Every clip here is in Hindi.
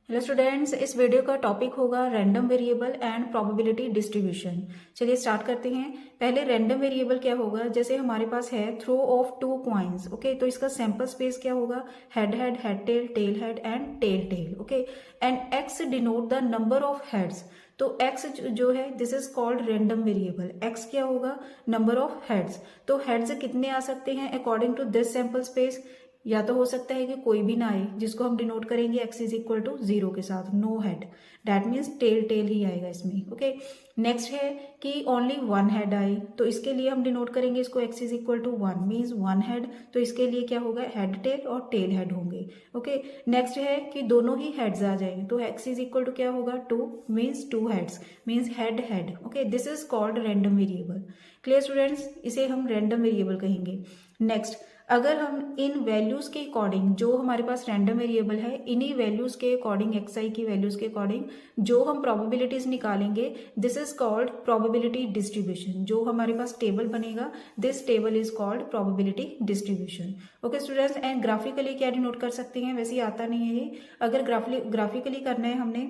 हेलो स्टूडेंट्स, इस वीडियो का टॉपिक होगा random variable and probability distribution. चलिए स्टार्ट करते हैं। पहले रैंडम वेरिएबल क्या होगा, जैसे हमारे पास है throw of two coins. Okay, तो इसका सैंपल स्पेस क्या होगा, head head, head tail head and tail tail. Okay, and x denote the number of heads. तो x जो है this is called random variable. x क्या होगा, नंबर ऑफ हेड्स। तो हेड्स कितने आ सकते हैं according to this sample space, या तो हो सकता है कि कोई भी ना आए, जिसको हम डिनोट करेंगे x इज इक्वल टू 0 के साथ, no head, that means tail tail ही आएगा इसमें। ओके, नेक्स्ट है कि ओनली वन हेड आए, तो इसके लिए हम डिनोट करेंगे इसको x is equal to 1 means one head, तो इसके लिए क्या होगा, हेड टेल और टेल हेड होंगे। ओके, नेक्स्ट है कि दोनों ही हेड्स आ जाएंगे, तो x इज इक्वल टू क्या होगा, 2 means two heads, means head head. Okay, this is called random variable. Clear students, इसे हम रैंडम वेरिएबल कहेंगे। नेक्स्ट, अगर हम इन वैल्यूज के अकॉर्डिंग, जो हमारे पास रैंडम वेरिएबल है, इन्हीं वैल्यूज के अकॉर्डिंग, xi की वैल्यूज के अकॉर्डिंग जो हम प्रोबेबिलिटीज निकालेंगे, this is called probability distribution. जो हमारे पास टेबल बनेगा, this table is called probability distribution. Okay students, and graphically क्या डिनोट कर सकते हैं, वैसे आता नहीं है ये, अगर ग्राफिकली करना है हमने,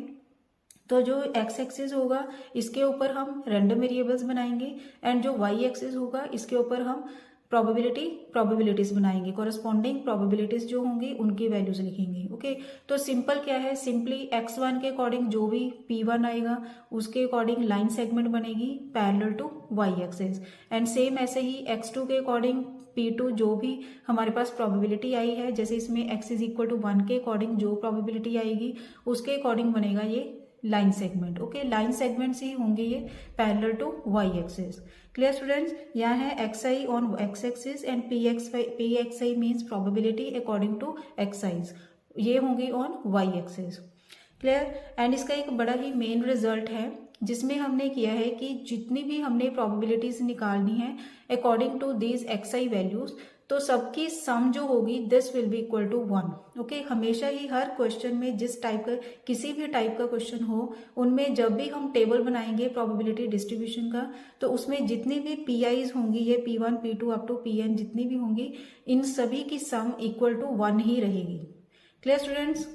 तो जो x एक्सिस होगा इसके ऊपर हम रैंडम वेरिएबल्स बनाएंगे, एंड जो y एक्सिस होगा इसके ऊपर हम प्रोबेबिलिटीज बनाएंगे, कॉरेस्पॉन्डिंग प्रोबेबिलिटीज जो होंगी उनकी वैल्यूज लिखेंगे। ओके, तो सिंपल क्या है, सिंपली x1 के अकॉर्डिंग जो भी p1 आएगा उसके अकॉर्डिंग लाइन सेगमेंट बनेगी parallel to y axis, and same ऐसे ही x2 के अकॉर्डिंग p2 जो भी हमारे पास प्रोबेबिलिटी आई है, जैसे इसमें x इज इक्वल टू 1 के अकॉर्डिंग जो प्रोबेबिलिटी आएगी उसके अकॉर्डिंग बनेगा ये line segment. Okay, line segments ही होंगे ये parallel to y axis. Clear students, यहाँ है xi on x axis and pxi means probability according to xi's, ये होंगी on y axis. Clear, and इसका एक बड़ा ही मेन रिजल्ट है जिसमें हमने किया है कि जितनी भी हमने प्रोबेबिलिटीज निकालनी है according to these xi values, तो सबकी सम जो होगी this will be equal to 1। Okay, हमेशा ही हर क्वेश्चन में जिस टाइप का, किसी भी टाइप का क्वेश्चन हो, उनमें जब भी हम टेबल बनाएंगे प्रोबेबिलिटी डिस्ट्रीब्यूशन का, तो उसमें जितनी भी PIs होंगी, ये P1 P2 up to Pn जितनी भी होंगी, इन सभी की सम इक्वल टू 1 ही रहेगी। क्लियर स्टूडेंट्स,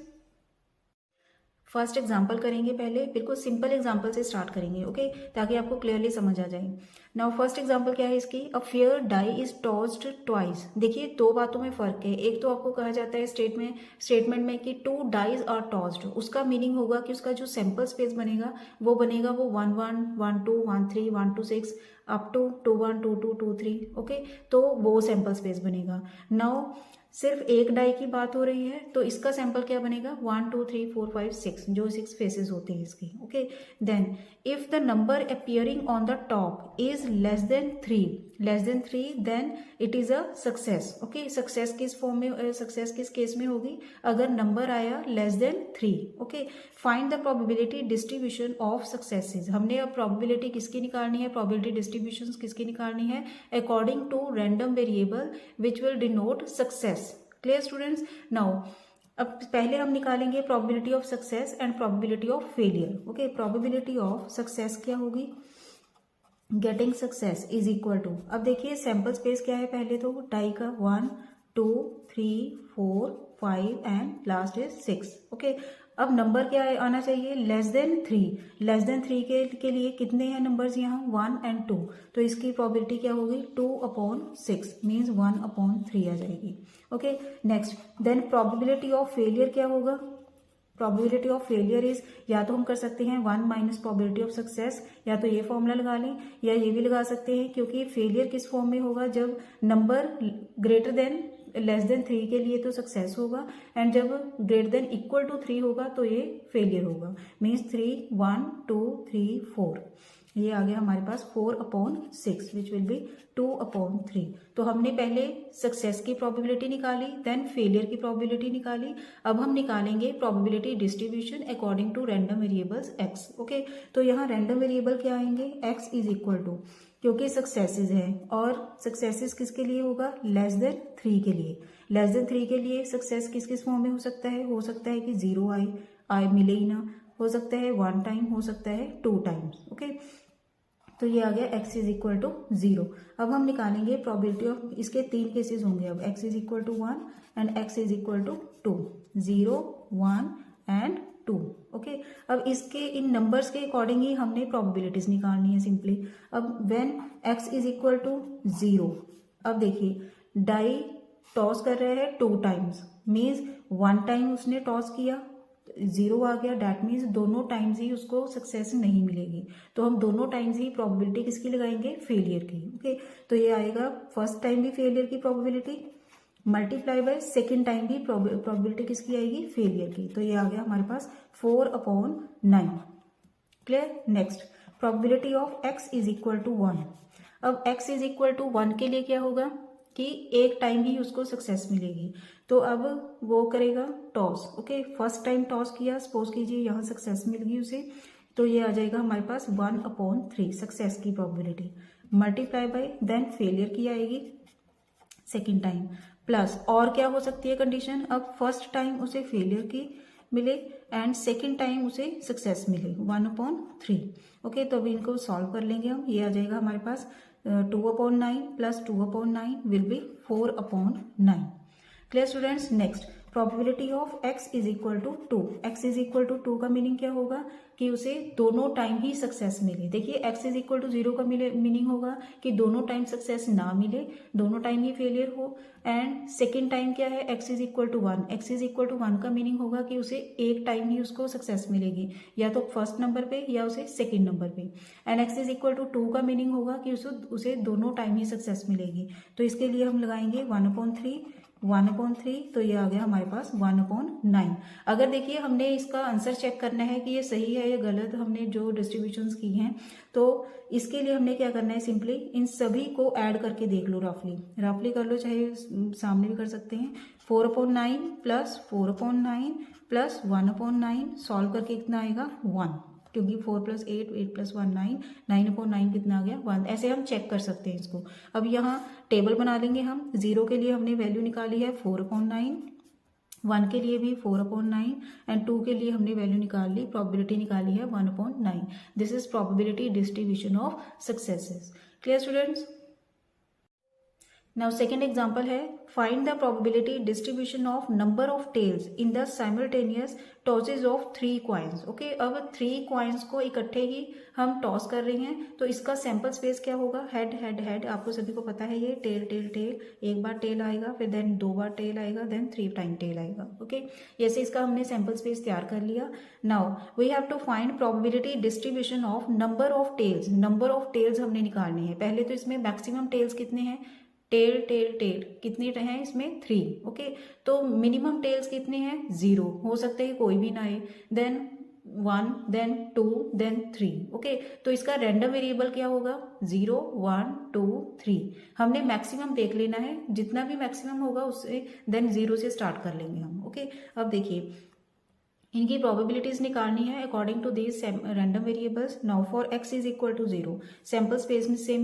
फर्स्ट एग्जाम्पल करेंगे, पहले बिल्कुल सिंपल एग्जाम्पल से स्टार्ट करेंगे। ओके, ताकि आपको क्लियरली समझ आ जाए। नाउ फर्स्ट एग्जाम्पल क्या है इसकी, a fair die is tossed twice. देखिए दो बातों में फर्क है, एक तो आपको कहा जाता है स्टेटमेंट में कि 2 डाइज आर टॉस्ड, उसका मीनिंग होगा कि उसका जो सैंपल स्पेस बनेगा वो 1 1 1 2 1 3 1 2 6 अप टू 2 1 2 2 2 3। ओके, तो वो सैंपल स्पेस बनेगा। नाउ सिर्फ एक डाई की बात हो रही है, तो इसका सैंपल क्या बनेगा, 1 2 3 4 5 6, जो 6 फेसेस होते हैं इसके। Okay, then if the number appearing on the top is less than 3, then it is a success. Okay, success किस फॉर्म में, सक्सेस किस केस में होगी, अगर नंबर आया less than 3। Okay, find the probability distribution of successes. हमने अब प्रोबेबिलिटी किसकी निकालनी है, प्रोबेबिलिटी डिस्ट्रीब्यूशन किसकी निकालनी है, according to random variable which will denote success. Clear students, now अब पहले हम निकालेंगे probability of success and probability of failure. Okay, probability of success क्या होगी, getting success is equal to, अब देखिए सैंपल स्पेस क्या है, पहले तो डाई का 1 2 3 4 5 एंड लास्ट इज 6। ओके, अब नंबर क्या आना चाहिए, लेस देन 3। लेस देन 3 के लिए कितने हैं नंबर्स यहाँ, 1 एंड 2, तो इसकी प्रोबेबिलिटी क्या होगी, 2/6 मीन्स 1/3 आ जाएगी। Okay, next then probability of failure क्या होगा, प्रोबेबिलिटी ऑफ फेलियर इज, या तो हम कर सकते हैं 1 माइनस प्रोबेबिलिटी ऑफ सक्सेस, या तो ये फॉर्मूला लगा लें, या ये भी लगा सकते हैं, क्योंकि फेलियर किस फॉर्म में होगा, जब number greater than less than 3 के लिए तो सक्सेस होगा, एंड जब ग्रेटर देन इक्वल टू 3 होगा तो ये फेलियर होगा, मीन्स 3 1 2 3 4, ये आ गया हमारे पास 4/6 विच विल बी 2/3। तो हमने पहले सक्सेस की प्रोबेबिलिटी निकाली, देन फेलियर की प्रोबेबिलिटी निकाली, अब हम निकालेंगे probability distribution according to random variables x। Okay, तो यहाँ रैंडम वेरिएबल क्या आएंगे, x इज इक्वल टू, क्योंकि सक्सेसेस है और सक्सेसेस किसके लिए होगा, लेस देन 3 के लिए। लेस देन 3 के लिए सक्सेस किस किस फॉर्म में हो सकता है कि 0 आए मिले ही ना, हो सकता है 1 टाइम, हो सकता है 2 टाइम्स। ओके, तो ये आ गया x इज इक्वल टू 0। अब हम निकालेंगे प्रोबेबिलिटी ऑफ, इसके 3 केसेस होंगे, अब x is equal to 1 and x is equal to 2, 0 1 and 2। Okay, अब इसके इन नंबर्स के अकॉर्डिंग ही हमने प्रोबेबिलिटीज निकालनी है सिंपली। अब when x is equal to 0, अब देखिए डाई टॉस कर रहे हैं 2 टाइम्स, मीन्स 1 टाइम उसने टॉस किया 0 आ गया, डैट मीन्स दोनों टाइम्स ही उसको सक्सेस नहीं मिलेगी। तो हम दोनों टाइम्स ही प्रोबेबिलिटी किसकी लगाएंगे, फेलियर की। ओके, तो ये आएगा फर्स्ट टाइम भी फेलियर की probability multiply by second time भी प्रोबेबिलिटी किसकी आएगी, फेलियर की। तो ये आ गया हमारे पास 4/9। Clear. Next, probability of x is equal to 1। अब x इज इक्वल टू 1 के लिए क्या होगा कि एक टाइम ही उसको सक्सेस मिलेगी। तो अब वो करेगा toss. Okay, first time toss किया, सपोज कीजिए यहाँ सक्सेस मिल गई उसे, तो ये आ जाएगा हमारे पास 1/3 सक्सेस की probability multiply by then failure की आएगी सेकेंड टाइम, प्लस और क्या हो सकती है कंडीशन, अब फर्स्ट टाइम उसे फेलियर की मिले एंड सेकेंड टाइम उसे सक्सेस मिले 1/3। ओके, तो अभी इनको सॉल्व कर लेंगे हम। ये आ जाएगा हमारे पास 2/9 plus 2/9 will be 4/9। Clear students. Next, probability of x is equal to 2। x is equal to 2 का मीनिंग क्या होगा कि उसे दोनों टाइम ही सक्सेस मिले। देखिए x इज इक्वल टू 0 का मीनिंग होगा कि दोनों टाइम सक्सेस ना मिले, दोनों टाइम ही फेलियर हो। एंड सेकेंड टाइम क्या है, x is equal to 1। x is equal to 1 का मीनिंग होगा कि उसे एक टाइम ही उसको सक्सेस मिलेगी, या तो फर्स्ट नंबर पे या उसे सेकेंड नंबर पे। And x is equal to 2 का मीनिंग होगा कि उसे दोनों टाइम ही सक्सेस मिलेगी। तो इसके लिए हम लगाएंगे 1/3, तो ये आ गया हमारे पास 1/9। अगर देखिए हमने इसका आंसर चेक करना है कि ये सही है या गलत, हमने जो डिस्ट्रीब्यूशंस की हैं, तो इसके लिए हमने क्या करना है, सिंपली इन सभी को ऐड करके देख लो, रफली कर लो, चाहे सामने भी कर सकते हैं। 4/9 प्लस 4/9 प्लस 1/9 सॉल्व करके कितना आएगा 1, क्योंकि 4 + 8, 8 + 1 9, 9/9 कितना आ गया 1। ऐसे हम चेक कर सकते हैं इसको। अब यहाँ टेबल बना लेंगे हम। 0 के लिए हमने वैल्यू निकाली है 4/9, 1 के लिए भी 4/9 एंड 2 के लिए हमने वैल्यू निकाल ली, प्रोबेबिलिटी निकाली है 1/9। This is probability distribution of successes. Clear students. Now second example है, find the probability distribution of number of tails in the simultaneous tosses of 3 coins. Okay, अब 3 कॉइन्स को इकट्ठे ही हम टॉस कर रहे हैं, तो इसका सैंपल स्पेस क्या होगा, हेड हेड हेड। आपको सभी को पता है ये टेल टेल टेल, एक बार टेल आएगा, फिर देन 2 बार टेल आएगा, देन 3 टाइम टेल आएगा। ओके, जैसे इसका हमने सैंपल स्पेस तैयार कर लिया। Now we have to find probability distribution of number of tails. Number of tails हमने निकालने हैं। पहले तो इसमें मैक्सिमम टेल्स कितने हैं, टेल टेल टेल कितने हैं इसमें 3। ओके, तो मिनिमम टेल्स कितने हैं 0, हो सकते हैं कोई भी ना आए, देन 1, देन 2, देन 3। ओके, तो इसका रैंडम वेरिएबल क्या होगा 0, 1, 2, 3। हमने मैक्सिमम देख लेना है, जितना भी मैक्सिमम होगा उससे देन 0 से स्टार्ट कर लेंगे हम। ओके, अब देखिए इनकी प्रोबेबिलिटीज निकालनी है according to these random variables. Now for x is equal to 0, sample space से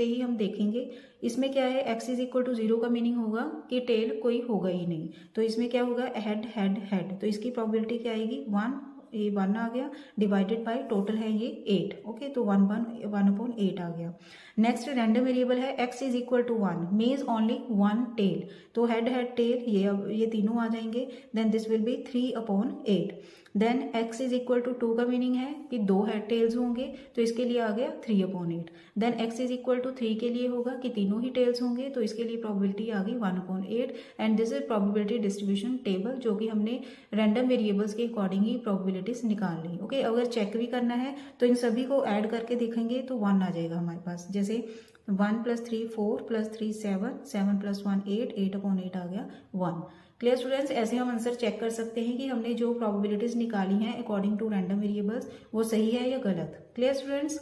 ही हम देखेंगे। इसमें क्या है, x इज इक्वल टू 0 का मीनिंग होगा कि टेल कोई होगा ही नहीं, तो इसमें क्या होगा हेड हेड हेड। तो इसकी प्रोबेबिलिटी क्या आएगी 1, ये 1 आ गया, डिवाइडेड बाय टोटल है ये 8। ओके, तो 1/8 आ गया। नेक्स्ट रैंडम वेरिएबल है x is equal to 1, means only 1 tail, तो हेड हेड टेल ये तीनों आ जाएंगे, then this will be 3/8। Then x is equal to 2 का मीनिंग है कि 2 हेड टेल्स होंगे, तो इसके लिए आ गया 3/8। Then x is equal to 3 के लिए होगा कि तीनों ही टेल्स होंगे, तो इसके लिए प्रोबेबिलिटी आ गई 1/8। And this is probability distribution table, जो कि हमने रैंडम वेरिएबल्स के अकॉर्डिंग ही प्रोबेबिलिटीज निकाल ली। ओके, अगर चेक भी करना है तो इन सभी को ऐड करके देखेंगे तो 1 आ जाएगा हमारे पास। जैसे 1 + 3 4 + 3 7, 7 + 1 8, 8/8 आ गया 1। क्लियर स्टूडेंट्स, ऐसे हम आंसर चेक कर सकते हैं कि हमने जो प्रोबेबिलिटीज निकाली हैं अकॉर्डिंग टू रैंडम वेरिएबल्स वो सही है या गलत। Clear students.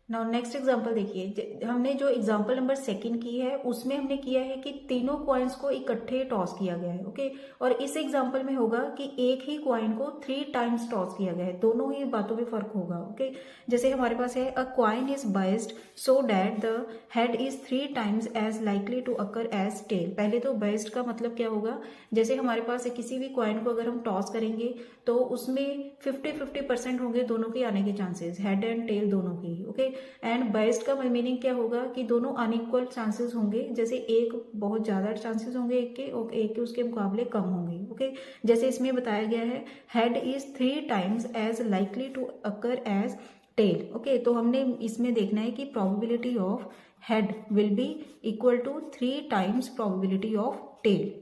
Now next example देखिए, हमने जो एग्जांपल नंबर 2 की है उसमें हमने किया है कि तीनों कॉइन्स को इकट्ठे टॉस किया गया है। ओके, और इस एग्जांपल में होगा कि एक ही कॉइन को 3 टाइम्स टॉस किया गया है। दोनों ही बातों में फर्क होगा। ओके, जैसे हमारे पास है a coin is biased so that the head is 3 times as likely to occur as tail. पहले तो बाइस्ड का मतलब क्या होगा, जैसे हमारे पास किसी भी कॉइन को अगर हम टॉस करेंगे तो उसमें 50-50% होंगे दोनों के आने के चांसेस, हेड एंड टेल दोनों के ही। ओके, एंड बायस्ड का मीनिंग क्या होगा कि दोनों अनइक्वल चांसेस होंगे, जैसे एक बहुत ज़्यादा चांसेस होंगे एक के और एक के उसके मुकाबले कम होंगे। ओके, जैसे इसमें बताया गया है head is 3 times as likely to occur as tail. Okay, तो हमने इसमें देखना है कि probability of head will be equal to 3 times probability of tail.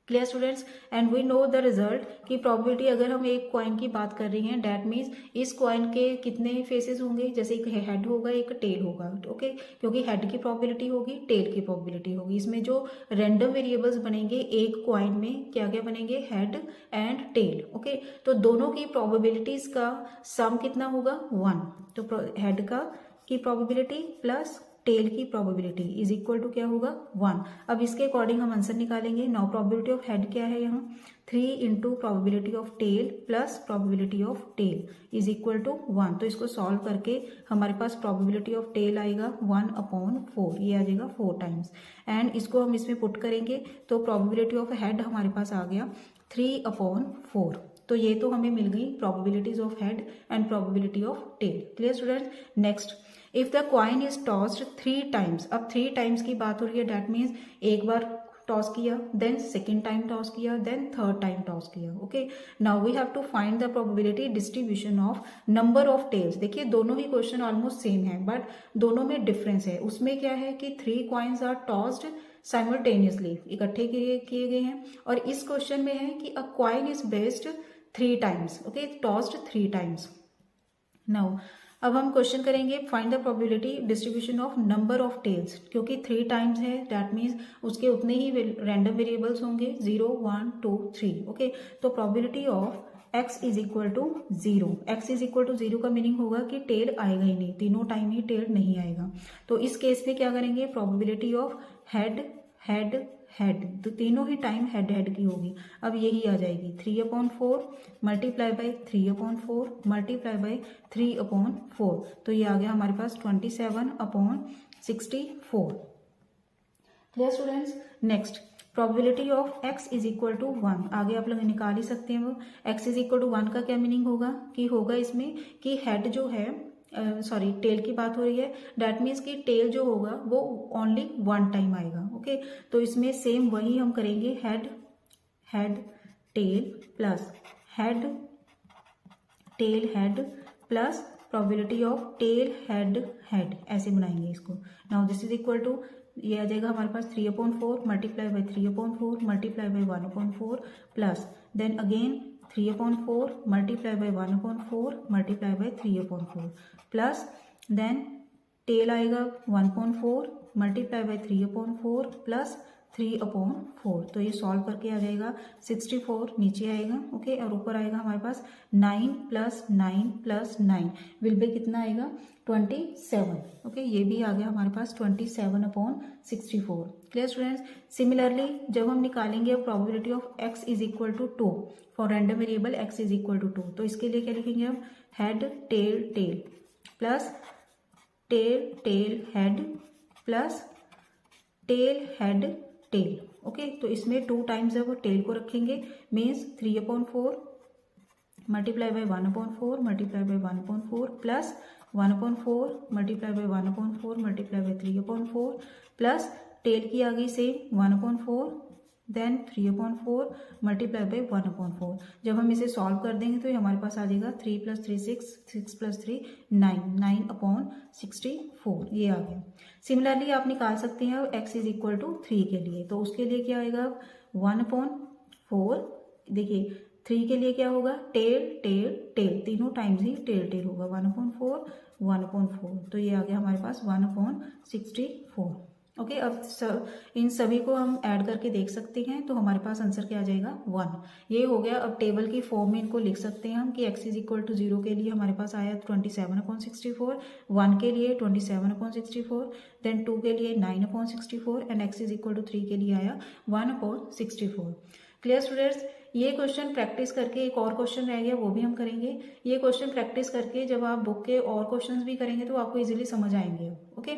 Clear students, and we know the result कि प्रोबेबिलिटी, अगर हम एक कॉइन की बात कर रहे हैं डेट मीन्स इस कॉइन के कितने फेसेस होंगे, जैसे एक हेड होगा एक टेल होगा। ओके, क्योंकि हेड की प्रोबेबिलिटी होगी टेल की प्रोबेबिलिटी होगी। इसमें जो रैंडम वेरिएबल्स बनेंगे एक कॉइन में क्या क्या बनेंगे, हेड एंड टेल। ओके, तो दोनों की प्रोबेबिलिटीज का सम कितना होगा 1। तो हेड का की प्रोबेबिलिटी प्लस टेल की प्रोबेबिलिटी इज इक्वल टू क्या होगा 1। अब इसके अकॉर्डिंग हम आंसर निकालेंगे। नाउ प्रोबेबिलिटी ऑफ हेड क्या है यहाँ 3 into probability of tail plus probability of tail is equal to 1। तो इसको सॉल्व करके हमारे पास प्रोबेबिलिटी ऑफ टेल आएगा 1/4, ये आ जाएगा 4 times। एंड इसको हम इसमें पुट करेंगे तो प्रोबेबिलिटी ऑफ हेड हमारे पास आ गया 3/4। तो ये तो हमें मिल गई probabilities of head and probability of tail. Clear student, next if the coin is tossed 3 times। अब 3 times की बात हो रही है, डेट मीन्स एक बार टॉस किया, देन सेकेंड टाइम टॉस किया, देन थर्ड टाइम टॉस किया। Okay, now we have to find the probability distribution of number of tails. देखिए दोनों ही क्वेश्चन ऑलमोस्ट सेम है बट दोनों में डिफरेंस है। उसमें क्या है कि 3 coins आर टॉस्ड साइमल्टेनियसली, इकट्ठे किए गए हैं, और इस क्वेश्चन में है कि a coin is based 3 times। Okay, tossed 3 times। Now अब हम क्वेश्चन करेंगे find the probability distribution of number of tails. क्योंकि 3 times है दैट मीन्स उसके उतने ही रैंडम वेरिएबल्स होंगे 0 1 2 3। ओके, तो probability of x is equal to 0। x is equal to 0 का मीनिंग होगा कि टेल आएगा ही नहीं, तीनों टाइम ही टेल नहीं आएगा। तो इस केस में क्या करेंगे, probability of head head head, तो तीनों ही टाइम हेड हेड की होगी। अब यही आ जाएगी 3/4 मल्टीप्लाई बाई 3/4 मल्टीप्लाई बाई 3/4। तो ये आ गया हमारे पास 27/64। Clear students, next probability of x is equal to 1। आगे आप लोग निकाल ही सकते हैं। वो x इज इक्वल टू 1 का क्या मीनिंग होगा कि होगा इसमें कि हेड जो है सॉरी टेल की बात हो रही है, डेट मीन्स कि टेल जो होगा वो ओनली 1 टाइम आएगा। ओके, तो इसमें सेम वही हम करेंगे, head head tail plus head tail head plus probability of tail head head, ऐसे बनाएंगे इसको। Now this is equal to, ये आ जाएगा हमारे पास 3/4 multiply by 3/4 multiply by 1/4 plus then again 3/4 multiply by 1/4 multiply by 3/4 plus then tail आएगा 1/4 मल्टीप्लाई बाई 3/4 प्लस 3/4। तो ये सॉल्व करके आ जाएगा 64 नीचे आएगा। ओके, और ऊपर आएगा हमारे पास 9 प्लस 9 प्लस 9 विल बी कितना आएगा 27। ओके, ये भी आ गया हमारे पास 27/64। क्लियर स्टूडेंट्स, सिमिलरली जब हम निकालेंगे probability of x is equal to 2 for random variable x is equal to 2, तो इसके लिए क्या लिखेंगे हम, head tail tail plus tail tail head plus tail head tail. Okay, तो इसमें 2 times है वो टेल को रखेंगे, means 3/4 multiply by 1/4 multiply by 1/4 plus 1/4 multiply by 1/4 multiply by 3/4 plus tail की आ गई से 1/4 देन 3/4 मल्टीप्लाई बाई 1/4। जब हम इसे सॉल्व कर देंगे तो ये हमारे पास आ जाएगा 3 + 3 6 6 + 3 9 9/64, ये आ गया। सिमिलरली आप निकाल सकते हैं x इज इक्वल टू 3 के लिए, तो उसके लिए क्या आएगा 1/4। देखिए 3 के लिए क्या होगा, टेल टेल टेल, तीनों टाइम्स ही टेल टेल होगा, 1/4 1/4। तो ये आ गया हमारे पास 1/64। ओके, अब इन सभी को हम ऐड करके देख सकते हैं, तो हमारे पास आंसर क्या आ जाएगा 1। ये हो गया। अब टेबल की फॉर्म में इनको लिख सकते हैं हम कि x इज इक्वल टू 0 के लिए हमारे पास आया 27/64, 1 के लिए 27/64, देन 2 के लिए 9/64 and x is equal to 3 के लिए आया 1/64। क्लियर स्टूडेंट्स, ये क्वेश्चन प्रैक्टिस करके, एक और क्वेश्चन रह गया वो भी हम करेंगे। ये क्वेश्चन प्रैक्टिस करके जब आप बुक के और क्वेश्चन भी करेंगे तो आपको इजीली समझ आएंगे। ओके,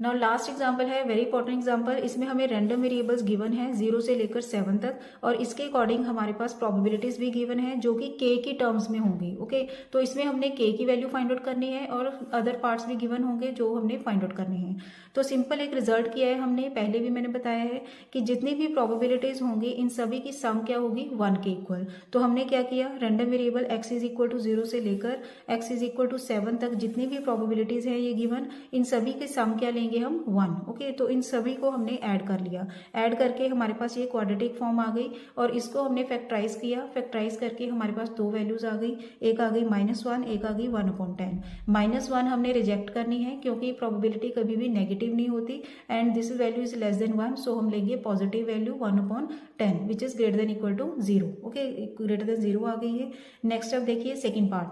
नाउ लास्ट एग्जाम्पल है वेरी इंपॉर्टेंट एग्जाम्पल। इसमें हमें रैंडम वेरिएबल्स गिवन है 0 से लेकर 7 तक, और इसके अकॉर्डिंग हमारे पास प्रोबेबिलिटीज भी गिवन है जो कि k की टर्म्स में होंगी। ओके, तो इसमें हमने k की वैल्यू फाइंड आउट करनी है और अदर पार्ट्स भी गिवन होंगे जो हमने फाइंड आउट करने हैं। तो सिंपल एक रिजल्ट किया है हमने, पहले भी मैंने बताया है कि जितनी भी प्रोबेबिलिटीज होंगी इन सभी की सम क्या होगी 1 के इक्वल। तो हमने क्या किया, random variable x is equal to 0 से लेकर x इज इक्वल टू 7 तक जितनी भी प्रोबेबिलिटीज है ये गिवन, इन सभी के सम क्या लेंगे हम 1। ओके, तो इन सभी को हमने ऐड कर लिया, ऐड करके हमारे पास ये क्वाड्रेटिक फॉर्म आ गई, और इसको हमने फैक्टराइज किया, फैक्टराइज करके हमारे पास दो वैल्यूज आ गई, एक आ गई -1, एक आ गई 1/10। -1 हमने रिजेक्ट करनी है क्योंकि प्रोबेबिलिटी कभी भी नेगेटिव नहीं होती, and this value is less than 1, so हम लेंगे positive value 1/10 which is greater than equal to 0। Okay, greater than 0 आ गई है। नेक्स्ट अब देखिए second part,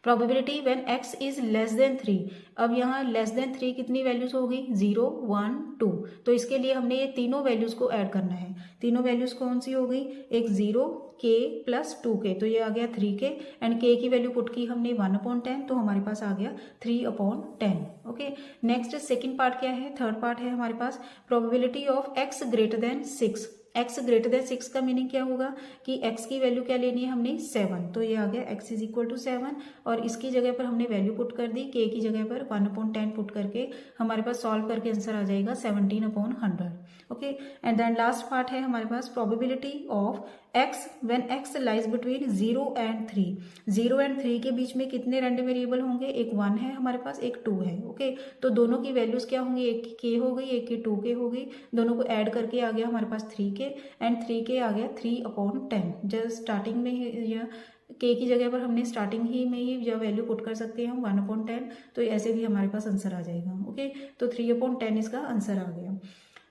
probability when x is less than 3। अब यहाँ लेस देन 3 कितनी वैल्यूज होगी, 0, 1, 2। तो इसके लिए हमने ये तीनों वैल्यूज को ऐड करना है। तीनों वैल्यूज कौन सी हो गई, एक 0, k प्लस 2k, तो ये आ गया 3k, एंड k की वैल्यू पुट की हमने 1/10, तो हमारे पास आ गया 3/10। ओके, नेक्स्ट सेकेंड पार्ट क्या है, थर्ड पार्ट है हमारे पास, probability of x greater than 6। x greater than 6 का मीनिंग क्या होगा कि x की वैल्यू क्या लेनी है हमने 7, तो ये आ गया x इज इक्वल टू 7, और इसकी जगह पर हमने वैल्यू पुट कर दी, k की जगह पर 1/10 पुट करके हमारे पास सॉल्व करके आंसर आ जाएगा 17/100। Okay, and then last part है हमारे पास, probability of x when x lies between 0 and 3। 0 and 3 के बीच में कितने रैंडम वेरिएबल होंगे, एक 1 है हमारे पास, एक 2 है। ओके, तो दोनों की वैल्यूज क्या होंगी, एक की k हो गई, एक की 2k हो गई, दोनों को ऐड करके आ गया हमारे पास 3k, एंड 3k आ गया 3/10। जस्ट स्टार्टिंग में यह k की जगह पर हमने स्टार्टिंग ही में ही यह वैल्यू पुट कर सकते हैं हम 1/10, तो ऐसे भी हमारे पास आंसर आ जाएगा। ओके, तो 3/10 इसका आंसर आ गया।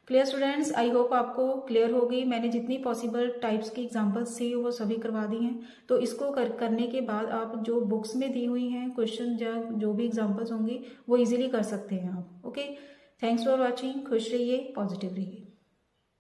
क्लियर स्टूडेंट्स, आई होप आपको क्लियर हो गई। मैंने जितनी पॉसिबल टाइप्स की एग्जांपल्स थी वो सभी करवा दी हैं, तो इसको करने के बाद आप जो बुक्स में दी हुई हैं क्वेश्चन या जो भी एग्जांपल्स होंगी वो इजीली कर सकते हैं आप। ओके, थैंक्स फॉर वॉचिंग, खुश रहिए, पॉजिटिव रहिए।